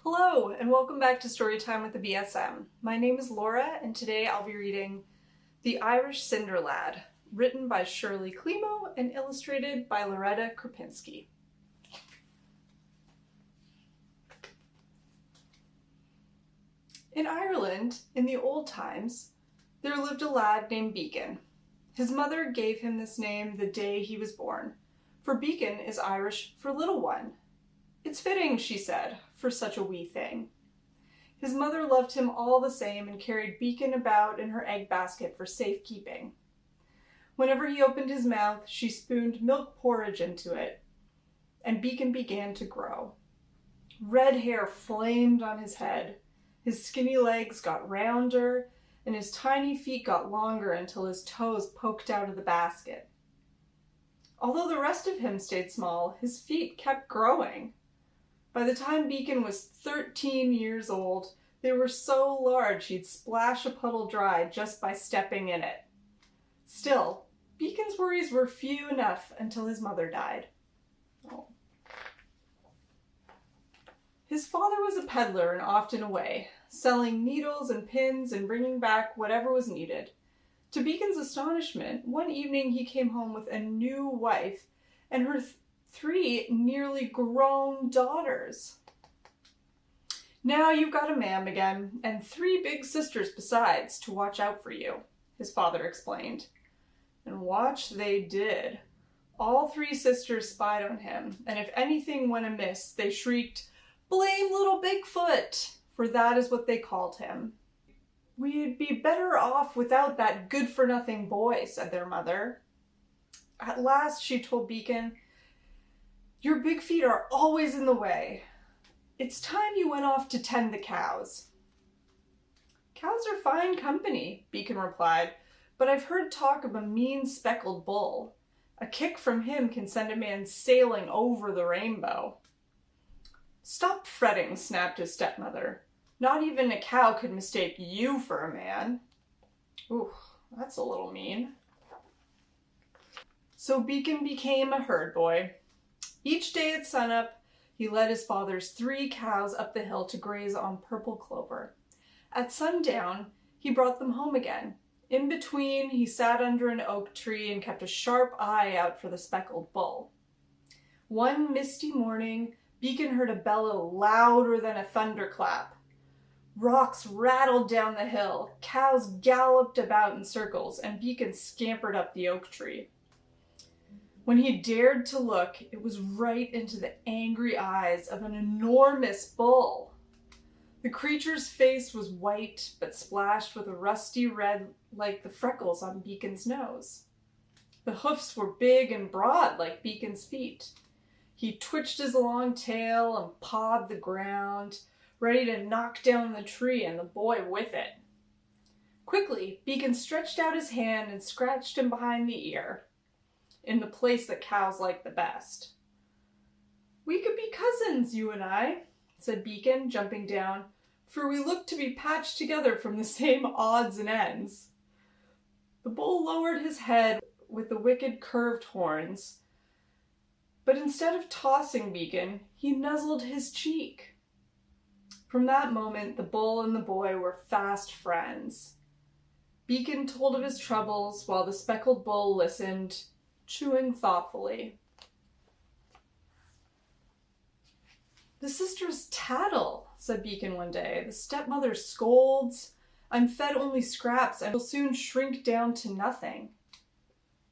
Hello, and welcome back to Storytime with the BSM. My name is Laura, and today I'll be reading The Irish Cinderlad, written by Shirley Climo and illustrated by Loretta Krupinski. In Ireland, in the old times, there lived a lad named Beacon. His mother gave him this name the day he was born, for Beacon is Irish for little one. It's fitting, she said, for such a wee thing. His mother loved him all the same and carried Beacon about in her egg basket for safekeeping. Whenever he opened his mouth, she spooned milk porridge into it, and Beacon began to grow. Red hair flamed on his head, his skinny legs got rounder, and his tiny feet got longer until his toes poked out of the basket. Although the rest of him stayed small, his feet kept growing. By the time Beacon was 13 years old, they were so large he'd splash a puddle dry just by stepping in it. Still, Beacon's worries were few enough until his mother died. Oh. His father was a peddler and often away, selling needles and pins and bringing back whatever was needed. To Beacon's astonishment, one evening he came home with a new wife and her three nearly grown daughters. "Now you've got a ma'am again, and three big sisters besides to watch out for you," his father explained. And watch they did. All three sisters spied on him, and if anything went amiss, they shrieked, "Blame little Bigfoot," for that is what they called him. "We'd be better off without that good-for-nothing boy," said their mother. At last she told Beacon, "Your big feet are always in the way. It's time you went off to tend the cows." "Cows are fine company," Beacon replied, "but I've heard talk of a mean speckled bull. A kick from him can send a man sailing over the rainbow." "Stop fretting," snapped his stepmother. "Not even a cow could mistake you for a man." Ooh, that's a little mean. So Beacon became a herd boy. Each day at sunup, he led his father's three cows up the hill to graze on purple clover. At sundown, he brought them home again. In between, he sat under an oak tree and kept a sharp eye out for the speckled bull. One misty morning, Beacon heard a bellow louder than a thunderclap. Rocks rattled down the hill, cows galloped about in circles, and Beacon scampered up the oak tree. When he dared to look, it was right into the angry eyes of an enormous bull. The creature's face was white, but splashed with a rusty red like the freckles on Beacon's nose. The hoofs were big and broad like Beacon's feet. He twitched his long tail and pawed the ground, ready to knock down the tree and the boy with it. Quickly, Beacon stretched out his hand and scratched him behind the ear, in the place that cows like the best. "We could be cousins, you and I," said Beacon, jumping down, "for we look to be patched together from the same odds and ends." The bull lowered his head with the wicked curved horns, but instead of tossing Beacon, he nuzzled his cheek. From that moment, the bull and the boy were fast friends. Beacon told of his troubles while the speckled bull listened, chewing thoughtfully. "The sisters tattle," said Beacon one day. "The stepmother scolds. I'm fed only scraps and will soon shrink down to nothing."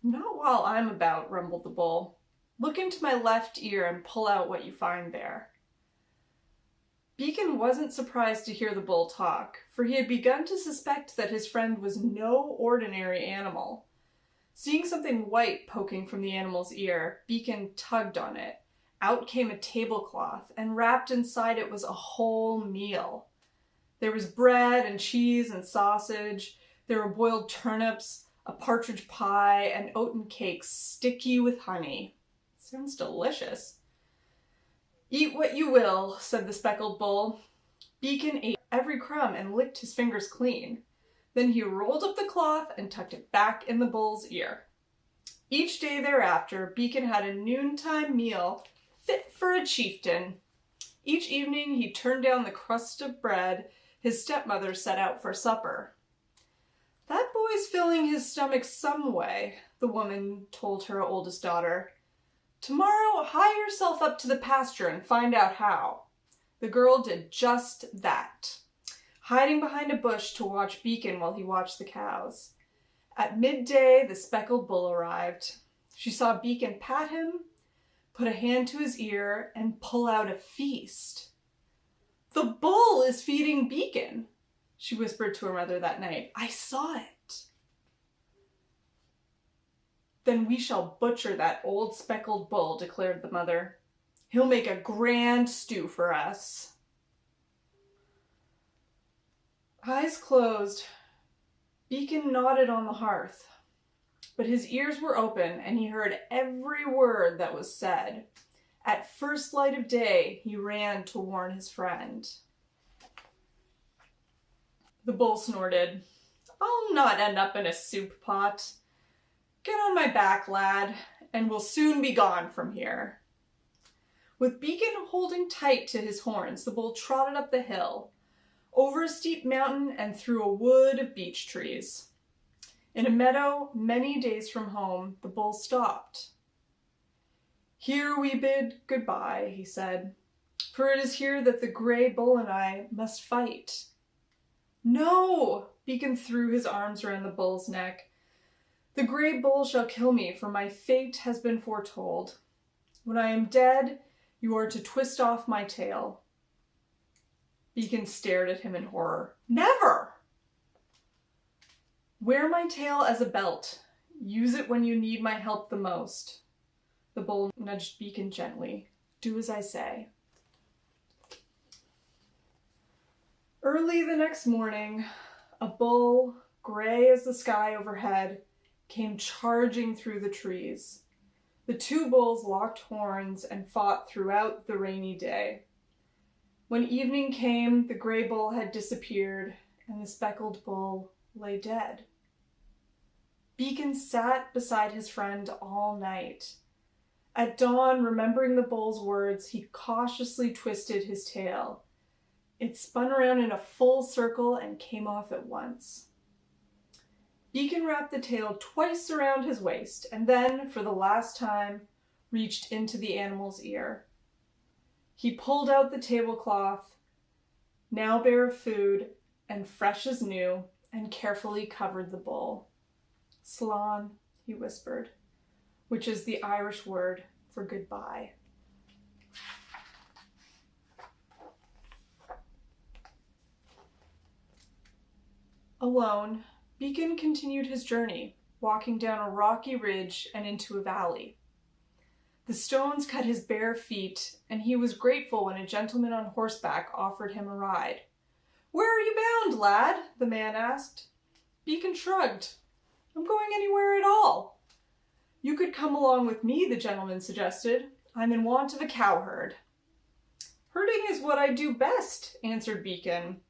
"Not while I'm about," rumbled the bull. "Look into my left ear and pull out what you find there." Beacon wasn't surprised to hear the bull talk, for he had begun to suspect that his friend was no ordinary animal. Seeing something white poking from the animal's ear, Beacon tugged on it. Out came a tablecloth, and wrapped inside it was a whole meal. There was bread and cheese and sausage. There were boiled turnips, a partridge pie, and oaten cakes sticky with honey. Sounds delicious. "Eat what you will," said the speckled bull. Beacon ate every crumb and licked his fingers clean. Then he rolled up the cloth and tucked it back in the bull's ear. Each day thereafter, Beacon had a noontime meal fit for a chieftain. Each evening he turned down the crust of bread his stepmother set out for supper. "That boy's filling his stomach some way," the woman told her oldest daughter. "Tomorrow, hie yourself up to the pasture and find out how." The girl did just that, hiding behind a bush to watch Beacon while he watched the cows. At midday, the speckled bull arrived. She saw Beacon pat him, put a hand to his ear, and pull out a feast. "The bull is feeding Beacon," she whispered to her mother that night. "I saw it." "Then we shall butcher that old speckled bull," declared the mother. "He'll make a grand stew for us." Eyes closed, Beacon nodded on the hearth, but his ears were open and he heard every word that was said. At first light of day, he ran to warn his friend. The bull snorted. "I'll not end up in a soup pot. Get on my back, lad, and we'll soon be gone from here." With Beacon holding tight to his horns, the bull trotted up the hill, over a steep mountain and through a wood of beech trees. In a meadow many days from home, the bull stopped. "Here we bid goodbye," he said, "for it is here that the gray bull and I must fight." "No!" Beacon threw his arms around the bull's neck. "The gray bull shall kill me, for my fate has been foretold. When I am dead, you are to twist off my tail." Beacon stared at him in horror. "Never!" "Wear my tail as a belt. Use it when you need my help the most." The bull nudged Beacon gently. "Do as I say." Early the next morning, a bull, gray as the sky overhead, came charging through the trees. The two bulls locked horns and fought throughout the rainy day. When evening came, the gray bull had disappeared, and the speckled bull lay dead. Beacon sat beside his friend all night. At dawn, remembering the bull's words, he cautiously twisted his tail. It spun around in a full circle and came off at once. Beacon wrapped the tail twice around his waist, and then, for the last time, reached into the animal's ear. He pulled out the tablecloth, now bare of food and fresh as new, and carefully covered the bull. "Slán," he whispered, which is the Irish word for goodbye. Alone, Beacon continued his journey, walking down a rocky ridge and into a valley. The stones cut his bare feet, and he was grateful when a gentleman on horseback offered him a ride. "Where are you bound, lad?" the man asked. Beacon shrugged. "I'm going anywhere at all." "You could come along with me," the gentleman suggested. "I'm in want of a cowherd." "Herding is what I do best," answered Beacon.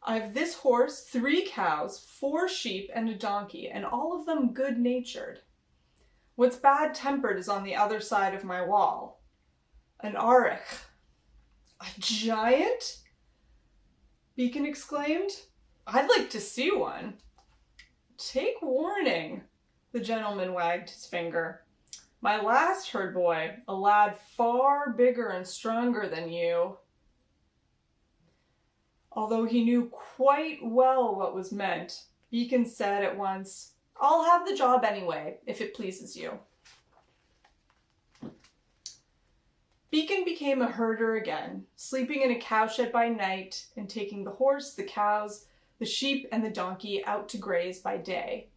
"I've this horse, 3 cows, 4 sheep, and a donkey, and all of them good-natured. What's bad-tempered is on the other side of my wall. An aurich." "A giant?" Beacon exclaimed. "I'd like to see one." "Take warning," the gentleman wagged his finger. "My last herd boy, a lad far bigger and stronger than you." Although he knew quite well what was meant, Beacon said at once, "I'll have the job anyway, if it pleases you." Beacon became a herder again, sleeping in a cowshed by night and taking the horse, the cows, the sheep, and the donkey out to graze by day.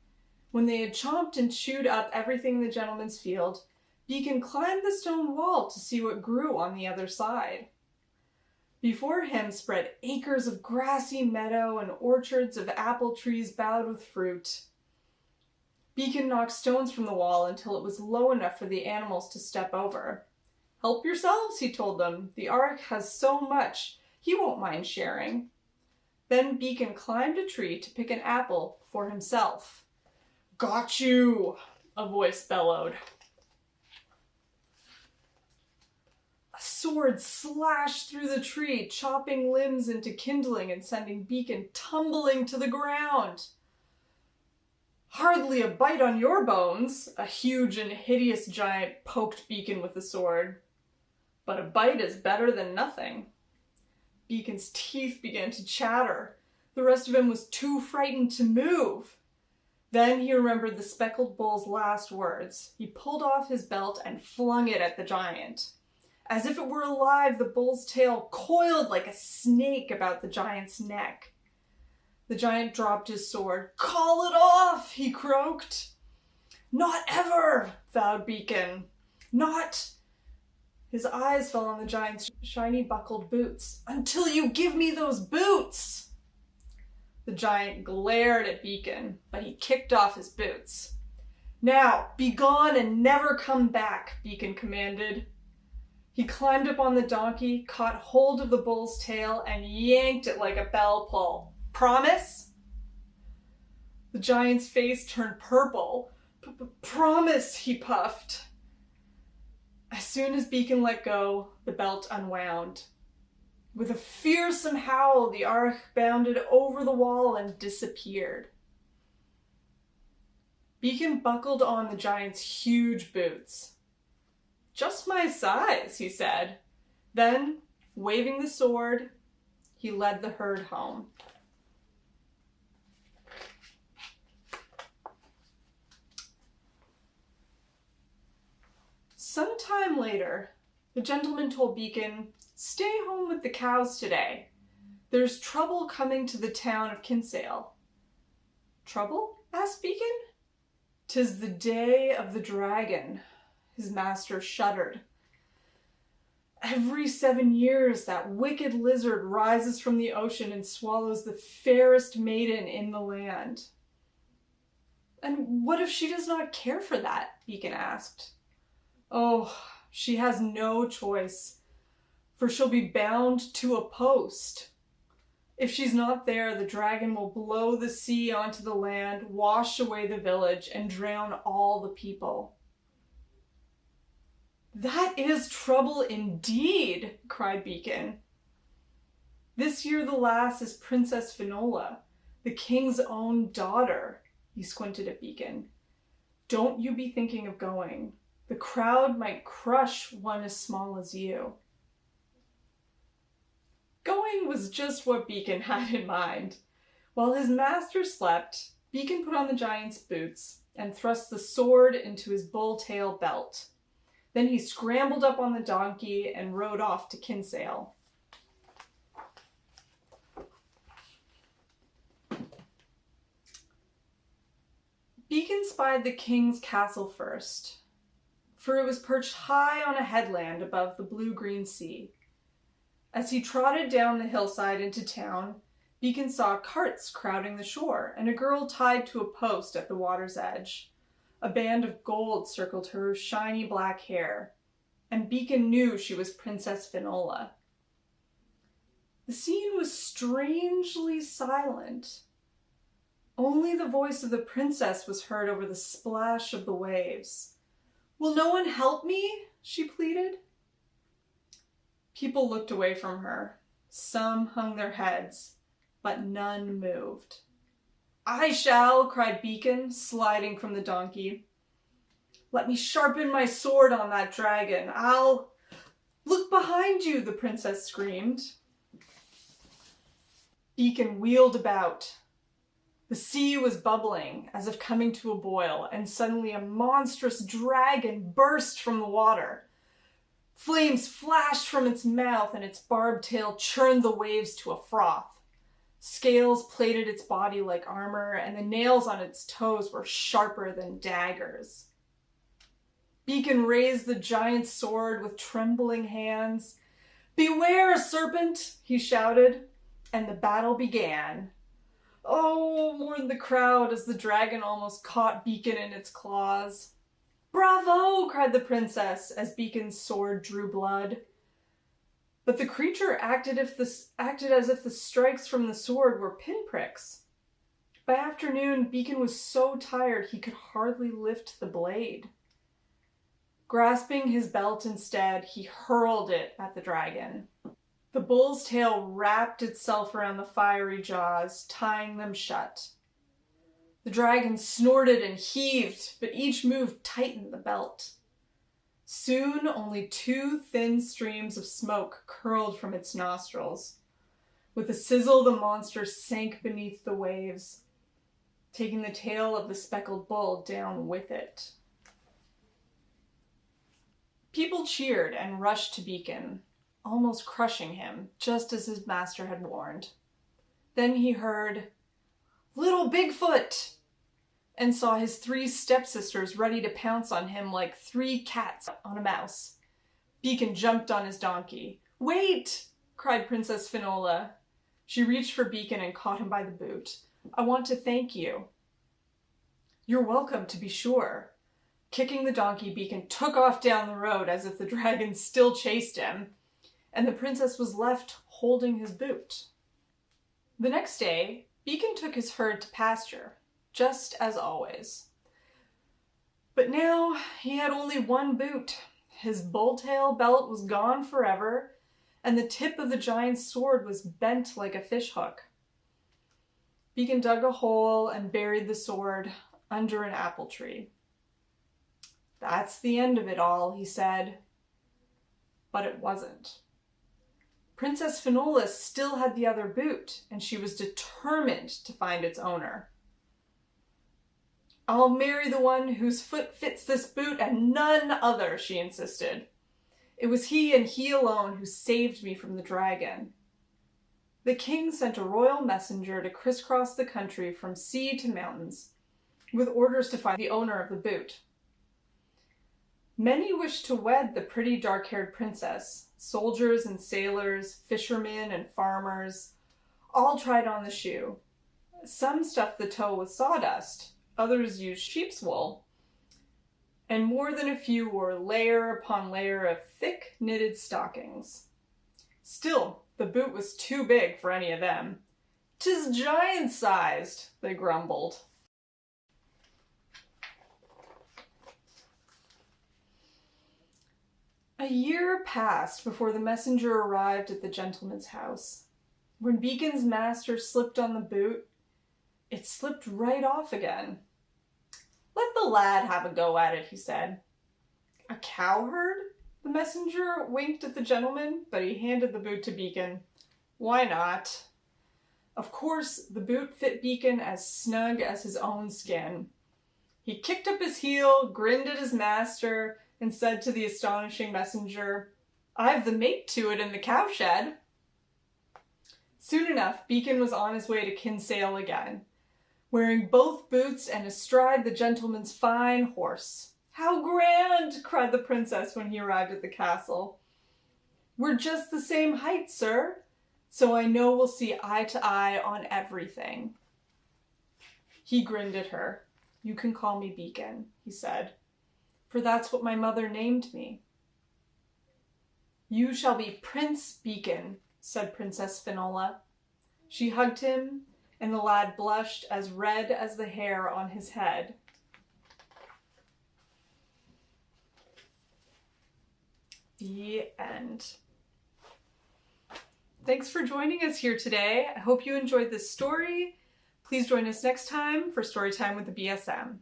When they had chomped and chewed up everything in the gentleman's field, Beacon climbed the stone wall to see what grew on the other side. Before him spread acres of grassy meadow and orchards of apple trees bowed with fruit. Beacon knocked stones from the wall until it was low enough for the animals to step over. "Help yourselves," he told them. "The auric has so much, he won't mind sharing." Then Beacon climbed a tree to pick an apple for himself. "Got you," a voice bellowed. A sword slashed through the tree, chopping limbs into kindling and sending Beacon tumbling to the ground. "Hardly a bite on your bones," a huge and hideous giant poked Beacon with the sword. "But a bite is better than nothing." Beacon's teeth began to chatter. The rest of him was too frightened to move. Then he remembered the speckled bull's last words. He pulled off his belt and flung it at the giant. As if it were alive, the bull's tail coiled like a snake about the giant's neck. The giant dropped his sword. "Call it off," he croaked. "Not ever," vowed Beacon. "Not..." His eyes fell on the giant's shiny buckled boots. "Until you give me those boots!" The giant glared at Beacon, but he kicked off his boots. "Now, be gone and never come back," Beacon commanded. He climbed up on the donkey, caught hold of the bull's tail, and yanked it like a bell pull. "Promise?" The giant's face turned purple. "Promise," he puffed. As soon as Beacon let go, the belt unwound. With a fearsome howl, the Arch bounded over the wall and disappeared. Beacon buckled on the giant's huge boots. "Just my size," he said. Then, waving the sword, he led the herd home. Some time later, the gentleman told Beacon, "Stay home with the cows today. There's trouble coming to the town of Kinsale." "Trouble?" asked Beacon. "'Tis the day of the dragon." His master shuddered. "Every 7 years that wicked lizard rises from the ocean and swallows the fairest maiden in the land." "And what if she does not care for that?" Beacon asked. "Oh, she has no choice, for she'll be bound to a post. If she's not there, the dragon will blow the sea onto the land, wash away the village, and drown all the people." "That is trouble indeed," cried Beacon. "This year the lass is Princess Finola, the king's own daughter." He squinted at Beacon. "Don't you be thinking of going. The crowd might crush one as small as you." Going was just what Beacon had in mind. While his master slept, Beacon put on the giant's boots and thrust the sword into his bull-tail belt. Then he scrambled up on the donkey and rode off to Kinsale. Beacon spied the king's castle first, for it was perched high on a headland above the blue-green sea. As he trotted down the hillside into town, Beacon saw carts crowding the shore and a girl tied to a post at the water's edge. A band of gold circled her shiny black hair, and Beacon knew she was Princess Finola. The scene was strangely silent. Only the voice of the princess was heard over the splash of the waves. "Will no one help me?" she pleaded. People looked away from her. Some hung their heads, but none moved. "I shall," cried Beacon, sliding from the donkey. "Let me sharpen my sword on that dragon. I'll..." "Look behind you," the princess screamed. Beacon wheeled about. The sea was bubbling, as if coming to a boil, and suddenly a monstrous dragon burst from the water. Flames flashed from its mouth, and its barbed tail churned the waves to a froth. Scales plated its body like armor, and the nails on its toes were sharper than daggers. Beacon raised the giant's sword with trembling hands. "Beware, serpent!" he shouted, and the battle began. "Oh!" mourned the crowd as the dragon almost caught Beacon in its claws. "Bravo!" cried the princess as Beacon's sword drew blood. But the creature acted as if the strikes from the sword were pinpricks. By afternoon, Beacon was so tired he could hardly lift the blade. Grasping his belt instead, he hurled it at the dragon. The bull's tail wrapped itself around the fiery jaws, tying them shut. The dragon snorted and heaved, but each move tightened the belt. Soon, only 2 thin streams of smoke curled from its nostrils. With a sizzle, the monster sank beneath the waves, taking the tail of the speckled bull down with it. People cheered and rushed to Beacon, almost crushing him, just as his master had warned. Then he heard, "Little Bigfoot!" and saw his 3 stepsisters ready to pounce on him like 3 cats on a mouse. Beacon jumped on his donkey. "Wait!" cried Princess Finola. She reached for Beacon and caught him by the boot. "I want to thank you." "You're welcome, to be sure." Kicking the donkey, Beacon took off down the road as if the dragon still chased him, and the princess was left holding his boot. The next day, Beacon took his herd to pasture, just as always. But now he had only 1 boot. His bull-tail belt was gone forever, and the tip of the giant's sword was bent like a fishhook. Beacon dug a hole and buried the sword under an apple tree. "That's the end of it all," he said. But it wasn't. Princess Finola still had the other boot, and she was determined to find its owner. "I'll marry the one whose foot fits this boot and none other," she insisted. "It was he and he alone who saved me from the dragon." The king sent a royal messenger to crisscross the country from sea to mountains, with orders to find the owner of the boot. Many wished to wed the pretty dark-haired princess. Soldiers and sailors, fishermen and farmers, all tried on the shoe. Some stuffed the toe with sawdust, others used sheep's wool, and more than a few wore layer upon layer of thick knitted stockings. Still, the boot was too big for any of them. "'Tis giant-sized," they grumbled. A year passed before the messenger arrived at the gentleman's house. When Beacon's master slipped on the boot, it slipped right off again. "Let the lad have a go at it," he said. "A cowherd?" The messenger winked at the gentleman, but he handed the boot to Beacon. "Why not?" Of course, the boot fit Beacon as snug as his own skin. He kicked up his heel, grinned at his master, and said to the astonishing messenger, "I've the mate to it in the cowshed." Soon enough, Beacon was on his way to Kinsale again, wearing both boots and astride the gentleman's fine horse. "How grand!" cried the princess when he arrived at the castle. "We're just the same height, sir, so I know we'll see eye to eye on everything." He grinned at her. "You can call me Beacon," he said, "for that's what my mother named me." "You shall be Prince Beacon," said Princess Finola. She hugged him, and the lad blushed as red as the hair on his head. The end. Thanks for joining us here today. I hope you enjoyed this story. Please join us next time for Storytime with the BSM.